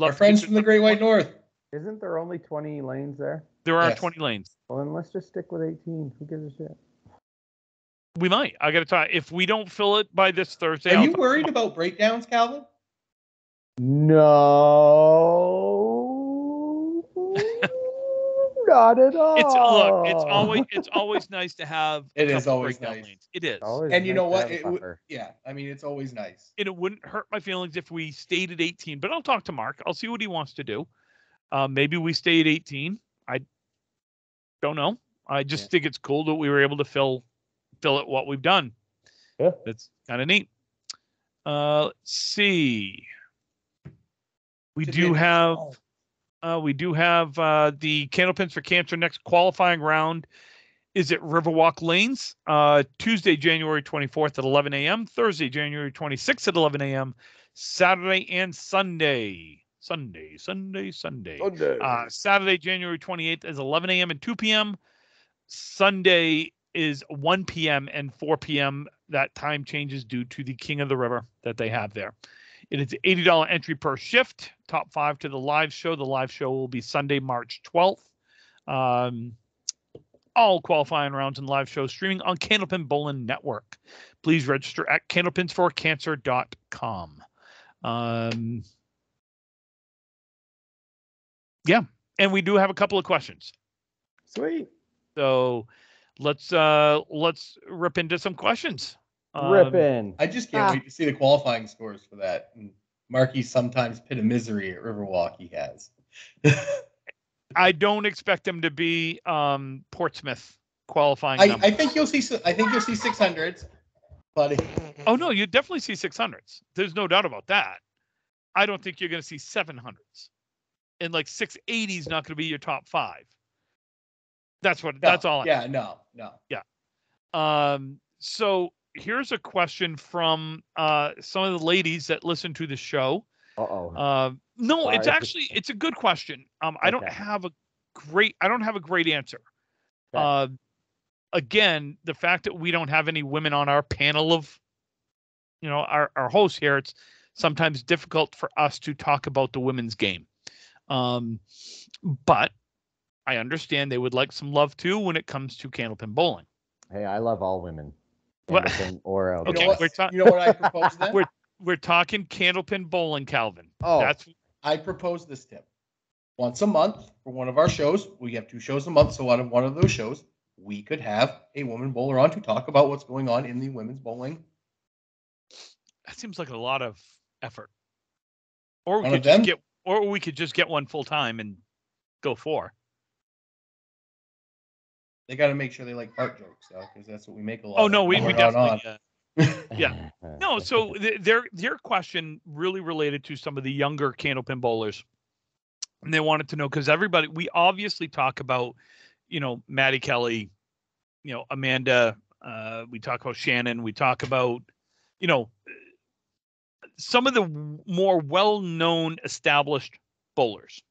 Our friends from the Great White North. Isn't there only 20 lanes there? There are Yes. 20 lanes. Well, then let's just stick with 18. Who gives a shit? We might. I got to try. If we don't fill it by this Thursday, Are I'll you talk worried about breakdowns, Calvin? No, not at all. It's always nice to have. It a is couple always breakdown nice. lanes. It is. Always And you nice know to what? have a buffer. I mean, it's always nice. And it wouldn't hurt my feelings if we stayed at 18. But I'll talk to Mark. I'll see what he wants to do. Maybe we stay at 18. I don't know. I just think it's cool that we were able to fill it what we've done. Yeah. That's kind of neat. Let's see. We do have the Candlepins for Cancer next qualifying round is at Riverwalk Lanes, Tuesday, January 24th at 11 a.m., Thursday, January 26th at 11 a.m., Saturday and Sunday. Sunday. Saturday, January 28th is 11 a.m. and 2 p.m. Sunday is 1 p.m. and 4 p.m. That time changes due to the King of the River that they have there. It is $80 entry per shift. Top 5 to the live show. The live show will be Sunday, March 12th. All qualifying rounds and live shows streaming on Candlepin Bowling Network. Please register at candlepinsforcancer.com. Yeah, and we do have a couple of questions. Sweet. So let's rip into some questions. Rip in. I just can't wait to see the qualifying scores for that. And Marky's sometimes pit of misery at Riverwalk he has. I don't expect them to be Portsmouth qualifying. I think you'll see 600s, buddy. Oh no, you definitely see 600s. There's no doubt about that. I don't think you're going to see 700s, and like 680 is not going to be your top 5. That's all. Yeah, no. Yeah. So here's a question from some of the ladies that listen to the show. No, Sorry. it's a good question. I don't have a great answer. Okay. Again, the fact that we don't have any women on our panel of, our hosts here, it's sometimes difficult for us to talk about the women's game. But I understand they would like some love too when it comes to Candlepin Bowling. Hey, I love all women. What? Candlepin or out. Okay, You know what I proposed then? We're talking Candlepin Bowling, Calvin. Oh. I proposed this tip. Once a month for one of our shows, we have 2 shows a month, so out of one of those shows, we could have a woman bowler on to talk about what's going on in the women's bowling. That seems like a lot of effort. Or we could just get one full time and go 4. They got to make sure they like fart jokes, though, because that's what we make a lot. Oh no, we when we're definitely. on. Yeah. No, so their question really related to some of the younger Candlepin bowlers, and they wanted to know because we obviously talk about, Maddie Kelly, Amanda, we talk about Shannon, we talk about, some of the more well-known established bowlers.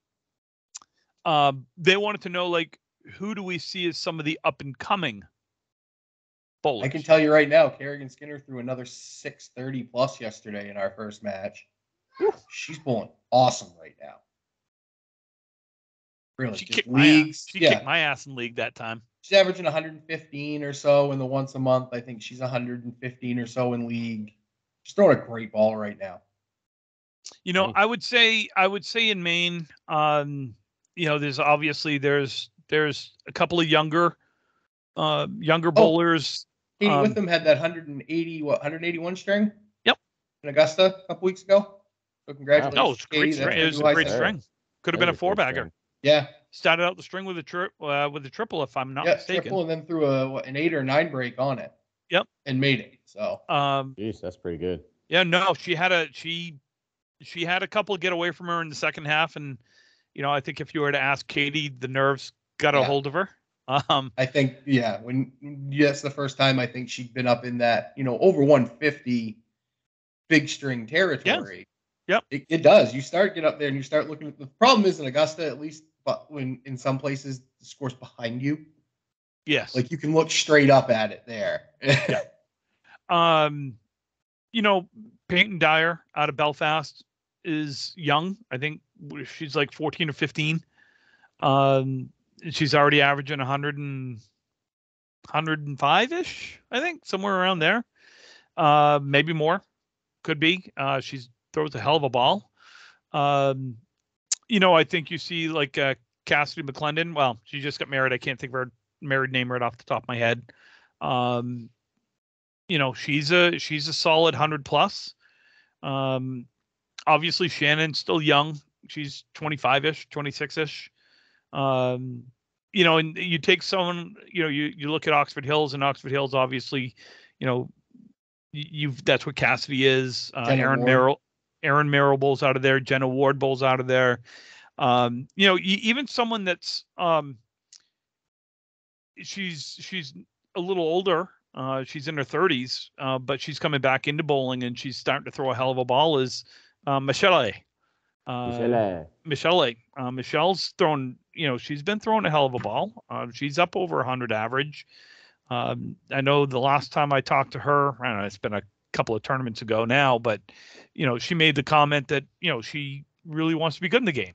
They wanted to know, like, who do we see as some of the up-and-coming bowlers? I can tell you right now, Kerrigan Skinner threw another 630 plus yesterday in our first match. She's bowling awesome right now. Really, She just kicked leagues. kicked my ass in league that time. She's averaging 115 or so in the once a month. I think she's 115 or so in league. She's throwing a great ball right now. I would say in Maine, there's obviously there's a couple of younger bowlers. Katie Witham had that 181 string. Yep. In Augusta a couple weeks ago. So congratulations. No, it's great string. It was a great string. Could have been a 4-bagger. Yeah. Started out the string with a triple, if I'm not mistaken. Triple, and then threw an 8 or 9 break on it. Yep. And made it. So. Jeez, that's pretty good. Yeah, no, she had a couple get away from her in the second half, and I think if you were to ask Katie, the nerves got a hold of her. I think, that's the first time I think she'd been up in that, over 150 big string territory. It does. You start get up there and you start looking at the problem is in Augusta, at least, but when in some places the score's behind you, Yes. like you can look straight up at it there. Peyton Dyer out of Belfast is young. I think she's like 14 or 15. She's already averaging 105-ish, I think, somewhere around there. Maybe more. Could be. She throws a hell of a ball. I think you see like Cassidy McClendon. Well, she just got married. I can't think of her married name right off the top of my head. She's a solid 100+. Obviously Shannon's still young. She's 25-ish, 26-ish. And you take someone, you look at Oxford Hills, and Oxford Hills, obviously, that's what Cassidy is. Aaron Merrill bowls out of there. Jenna Ward bowls out of there. Even someone that's she's a little older. She's in her 30s, but she's coming back into bowling and she's starting to throw a hell of a ball. Is Michelle. Michelle's thrown. She's been throwing a hell of a ball. She's up over 100 average. I know the last time I talked to her, I don't know, it's been a couple of tournaments ago now, but she made the comment that she really wants to be good in the game,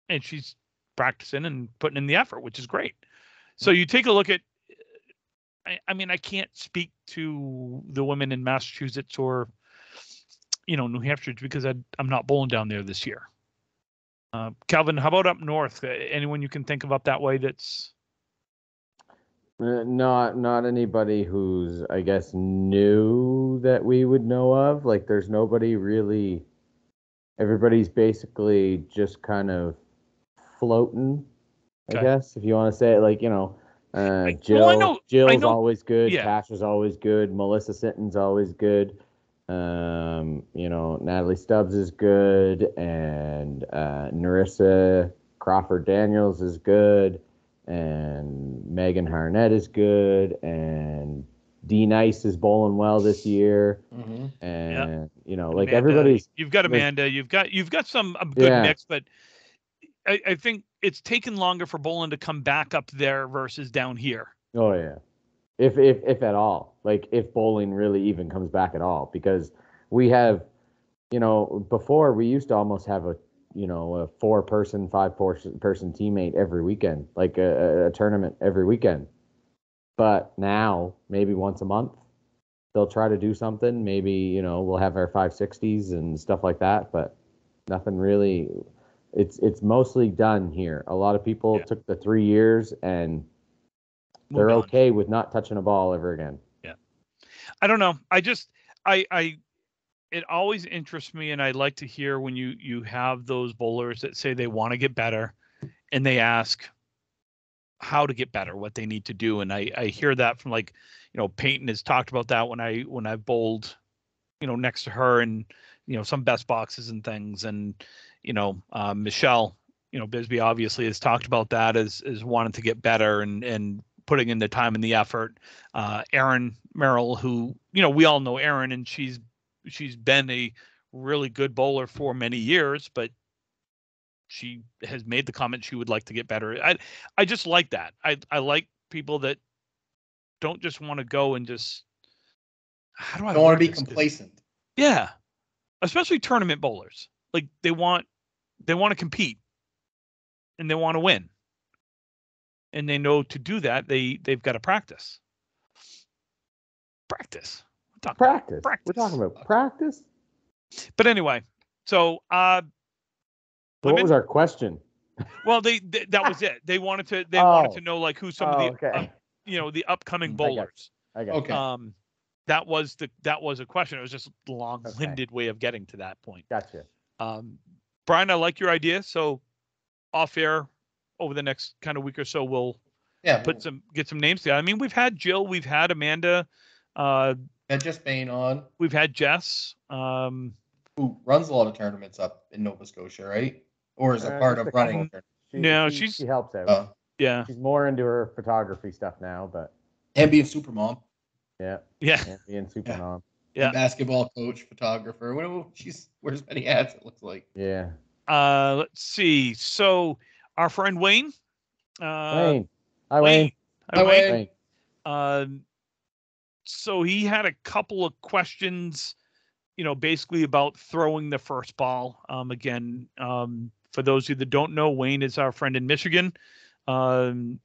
and she's practicing and putting in the effort, which is great. So you take a look at. I mean, I can't speak to the women in Massachusetts or New Hampshire because I'm not bowling down there this year. Calvin, how about up north? Anyone you can think of up that way that's not anybody who's, I guess, new that we would know of. Like, there's nobody really. Everybody's basically just kind of floating, I guess, if you want to say it. Like, Jill's always good. Yeah. Tasha's always good. Melissa Sinton's always good. Natalie Stubbs is good, and Narissa Crawford Daniels is good, and Megan Harnett is good, and Dee Nice is bowling well this year. Mm-hmm. And Amanda, everybody's. You've got Amanda. You've got some good mix, but I think it's taken longer for bowling to come back up there versus down here. Oh yeah. If at all, like if bowling really even comes back at all, because we have, before we used to almost have a 4-person, 5-person teammate every weekend, like a tournament every weekend. But now maybe once a month they'll try to do something. Maybe, we'll have our 560s and stuff like that, but nothing really. It's mostly done here. A lot of people took the 3 years and they're okay with not touching a ball ever again. Yeah. I don't know. It always interests me, and I like to hear when you have those bowlers that say they want to get better and they ask how to get better, what they need to do. And I hear that from Peyton has talked about that when I bowled, next to her and, some best boxes and things. And, Michelle, Bisbee obviously has talked about that as wanting to get better and putting in the time and the effort. Erin Merrill, who, we all know Erin, and she's been a really good bowler for many years, but she has made the comment she would like to get better. I just like that. I like people that don't just want to go and just, how do I don't want to be complacent. Yeah. Especially tournament bowlers. Like they want to compete and they want to win. And they know to do that, they've got to practice. Practice. Practice. We're talking about practice. But anyway, so what was our question? Well, that was it. They wanted to know like who some of the the upcoming bowlers. I got okay. That was a question. It was just a long-winded way of getting to that point. Gotcha. Brian, I like your idea. So off air over the next kind of week or so, we'll get some names together. I mean, we've had Jill, we've had Amanda, and Jess Bain on. We've had Jess, who runs a lot of tournaments up in Nova Scotia, right? Or is a part of running? She helps out. Yeah. She's more into her photography stuff now, but and being super mom. Yeah. Yeah. And being super mom. Yeah. Basketball coach, photographer. She wears many hats, it looks like. Yeah. Let's see. So our friend Wayne. Wayne. Hi, Wayne. Wayne. Hi, Wayne. Wayne. So he had a couple of questions, basically about throwing the first ball. Again, for those of you that don't know, Wayne is our friend in Michigan.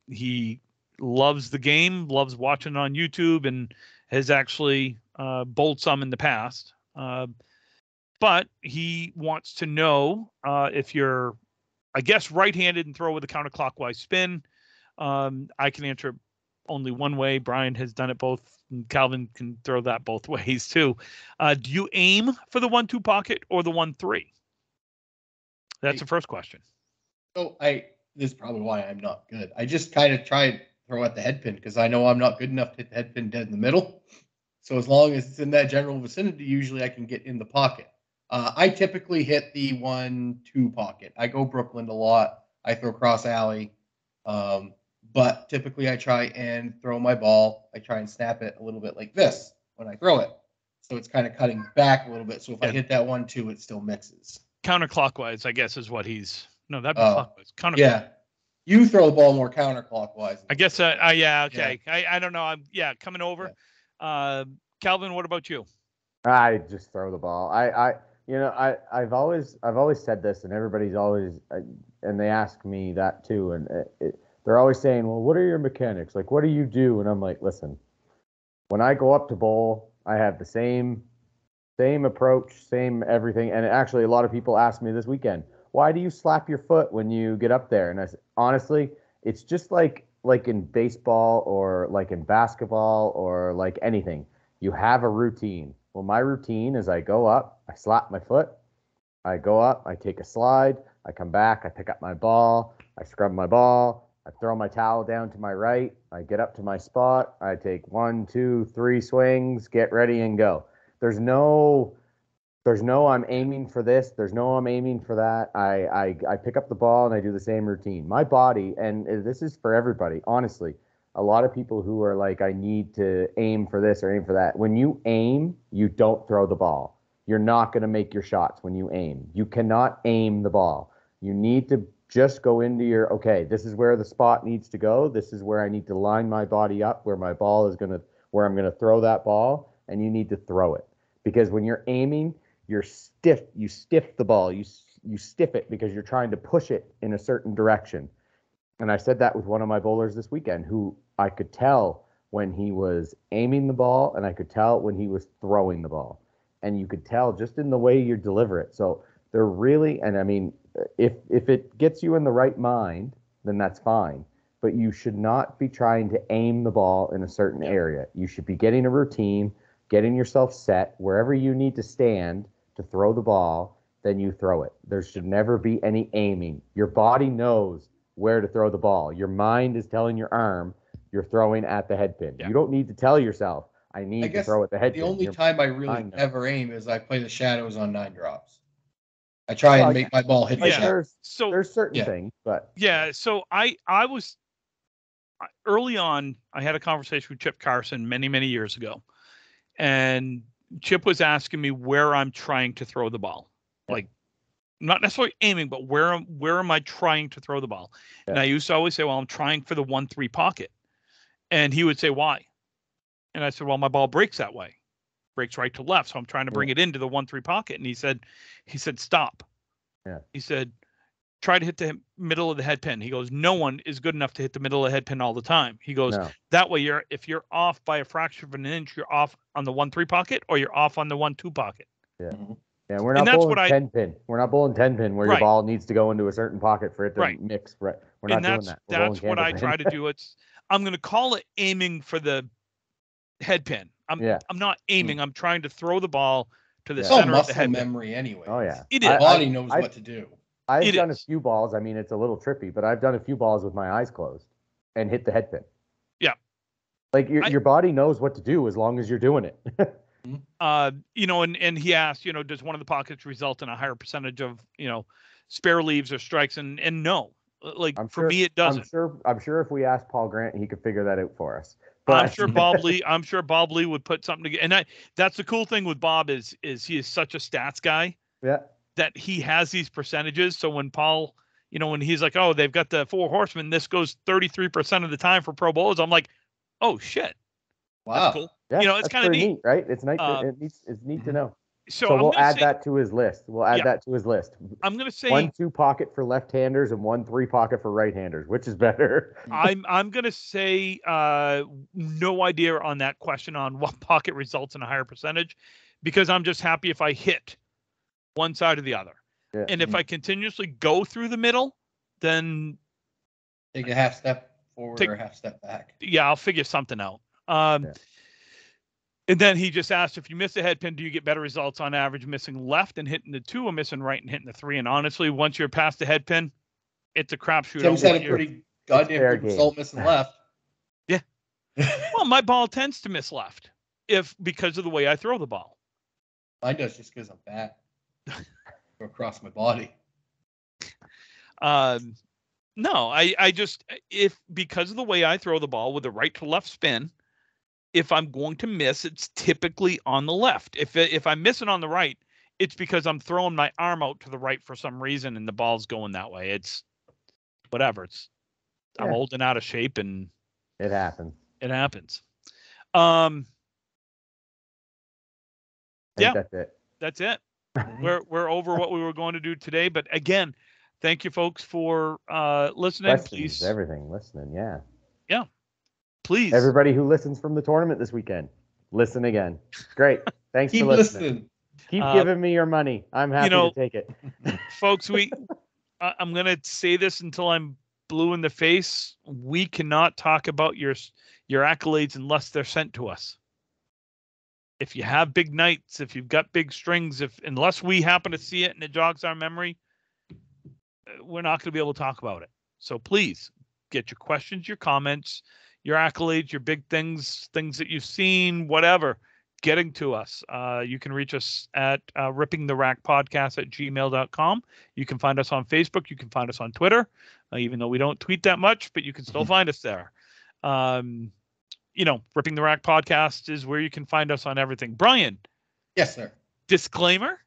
He loves the game, loves watching on YouTube, and has actually bowled some in the past. But he wants to know if you're, I guess, right-handed and throw with a counterclockwise spin. I can answer only one way. Brian has done it both. And Calvin can throw that both ways too. Do you aim for the 1-2 pocket or the 1-3? That's the first question. So this is probably why I'm not good. I just kind of try to throw at the head pin because I know I'm not good enough to hit the head pin dead in the middle. So as long as it's in that general vicinity, usually I can get in the pocket. I typically hit the 1-2 pocket. I go Brooklyn a lot. I throw cross alley. But typically I try and throw my ball. I try and snap it a little bit like this when I throw it. So it's kind of cutting back a little bit. So if I hit that 1-2, it still mixes. Counterclockwise, I guess, is what he's. No, that'd be clockwise. Counterclockwise. Yeah. You throw the ball more counterclockwise. I guess. Yeah. Okay. Yeah. I don't know. I'm coming over. Yeah. Calvin, what about you? I just throw the ball. I've always said this, and everybody's always, and they ask me that too, and they're always saying, well, what are your mechanics? Like, what do you do? And I'm like, listen, when I go up to bowl, I have the same approach, same everything. And actually, a lot of people ask me this weekend, why do you slap your foot when you get up there? And I said, honestly, it's just like in baseball or like in basketball or like anything. You have a routine. Well, my routine is I go up, I slap my foot, I go up, I take a slide, I come back, I pick up my ball, I scrub my ball, I throw my towel down to my right, I get up to my spot, I take 1, 2, 3 swings, get ready and go. There's no I'm aiming for this, there's no I'm aiming for that. I pick up the ball and I do the same routine. My body, and this is for everybody, honestly, a lot of people who are like, I need to aim for this or aim for that. When you aim, you don't throw the ball. You're not going to make your shots when you aim. You cannot aim the ball. You need to just go into your, okay, this is where the spot needs to go. This is where I need to line my body up, where my ball is going to, where I'm going to throw that ball, and you need to throw it. Because when you're aiming, you're stiff. You stiff the ball. You stiff it because you're trying to push it in a certain direction. And I said that with one of my bowlers this weekend, who I could tell when he was aiming the ball, and I could tell when he was throwing the ball. And you could tell just in the way you deliver it. So they're really, and I mean, if it gets you in the right mind, then that's fine. But you should not be trying to aim the ball in a certain area. You should be getting a routine, getting yourself set wherever you need to stand to throw the ball, then you throw it. There should never be any aiming. Your body knows where to throw the ball. Your mind is telling your arm you're throwing at the head pin. Yeah. You don't need to tell yourself, I need to throw at the head pin. The only time I really ever aim is I play the shadows on 9 drops. I try and make my ball hit the shadows. There's certain things, but so I was early on, I had a conversation with Chip Carson many years ago, and Chip was asking me where I'm trying to throw the ball. Like, not necessarily aiming, but where am I trying to throw the ball? Yeah. And I used to always say, well, I'm trying for the 1-3 pocket. And he would say, why? And I said, well, my ball breaks that way. Breaks right to left. So I'm trying to bring it into the 1-3 pocket. And he said, stop. Yeah. He said, try to hit the middle of the head pin. He goes, no one is good enough to hit the middle of the head pin all the time. He goes, that way if you're off by a fraction of an inch, you're off on the 1-3 pocket, or you're off on the 1-2 pocket. Yeah. Mm-hmm. Yeah, we're not bowling 10 pin. We're not bowling 10 pin where your ball needs to go into a certain pocket for it to mix. Right. We're not doing that. That's what I try to do. I'm going to call it aiming for the head pin. I'm not aiming. I'm trying to throw the ball to the center of the head pin. Memory anyway. Oh yeah. It is. The body knows what to do. I've done a few balls. I mean, it's a little trippy, but I've done a few balls with my eyes closed and hit the head pin. Yeah. Like your body knows what to do as long as you're doing it. And he asked, does one of the pockets result in a higher percentage of, spare leaves or strikes? And no, like me, it doesn't. I'm sure if we asked Paul Grant, he could figure that out for us. But I'm sure Bob Lee would put something together. And that's the cool thing with Bob is he is such a stats guy yeah, that he has these percentages. So when Paul, when he's like, oh, they've got the 4 horsemen, this goes 33% of the time for Pro Bowlers. I'm like, oh shit, Wow. that's cool. yeah, It's that's kind of pretty neat. right? It's nice. Um, It's neat to know. So I'm we'll gonna add say, that to his list. We'll add Yeah. that to his list. I'm gonna say 1 2 pocket for left-handers and 1 3 pocket for right-handers. Which is better? I'm gonna say no idea on that question on what pocket results in a higher percentage, because I'm just happy if I hit one side or the other. Yeah. And if I continuously go through the middle, then Take a half step forward Take- or a half step back. yeah, I'll figure something out. Yeah. And then he just asked, if you miss a head pin, do you get better results on average missing left and hitting the 2 or missing right and hitting the 3? And honestly, once you're past the head pin, it's a crapshoot. Tim's had a You're- pretty goddamn fair good game. result missing left. Yeah. Well, my ball tends to miss left because of the way I throw the ball. Mine does just because I'm fat. Go across my body. No, I just, because of the way I throw the ball with the right to left spin, if I'm going to miss, it's typically on the left. If I'm missing on the right, it's because I'm throwing my arm out to the right for some reason and the ball's going that way. It's whatever. I'm Yeah. old and out of shape, and It happens. it happens. I Yeah. think that's it. That's it. We're over what we were going to do today, but again, thank you folks for listening. Questions, Please, everything, listening. Yeah. please. Everybody who listens from the tournament this weekend, listen again. Great. Thanks Keep for listening. listening. Keep giving me your money. I'm happy to take it. Folks, I'm going to say this until I'm blue in the face. We cannot talk about your accolades unless they're sent to us. If you have big nights, if you've got big strings, unless we happen to see it and it jogs our memory, we're not going to be able to talk about it. So please get your questions, your comments, your accolades, your big things that you've seen, whatever, getting to us. You can reach us at rippingtherackpodcast@gmail.com. You can find us on Facebook. You can find us on Twitter, even though we don't tweet that much, but you can still find us there. Ripping the Rack Podcast is where you can find us on everything. Brian. Yes, sir. Disclaimer,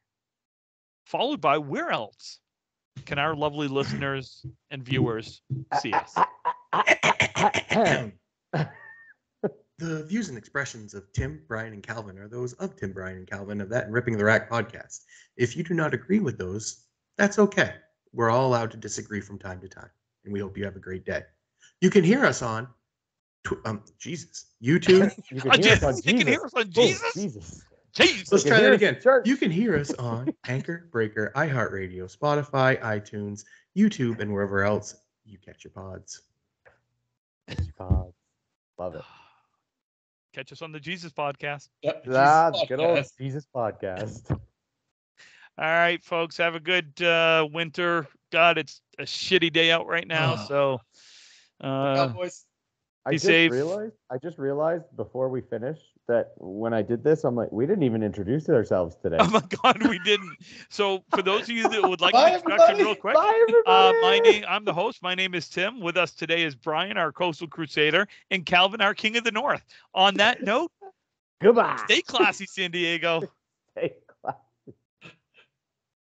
followed by where else can our lovely listeners and viewers see us? The views and expressions of Tim, Brian, and Calvin are those of Tim, Brian, and Calvin of that and Ripping the Rack podcast. If you do not agree with those, that's okay. We're all allowed to disagree from time to time, and we hope you have a great day. You can hear us on YouTube. You can hear us on You can hear us on Jesus? Oh, Jesus. Jesus. Let's can try hear that us again. in church. You can hear us on Anchor, Breaker, iHeartRadio, Spotify, iTunes, YouTube, and wherever else you catch your pods. Love it. Catch us on the Jesus podcast. Yep, Good old podcast. Jesus podcast. All right, folks. Have a good winter. God, it's a shitty day out right now. So Cowboys. Be safe. I just realized before we finish that when I did this, I'm like, we didn't even introduce ourselves today. oh my God, we didn't. So for those of you that would like Bye, an introduction everybody. real quick, Bye, everybody. I'm the host. My name is Tim. With us today is Brian, our Coastal Crusader, and Calvin, our King of the North. On that note, Goodbye. stay classy, San Diego. Hey.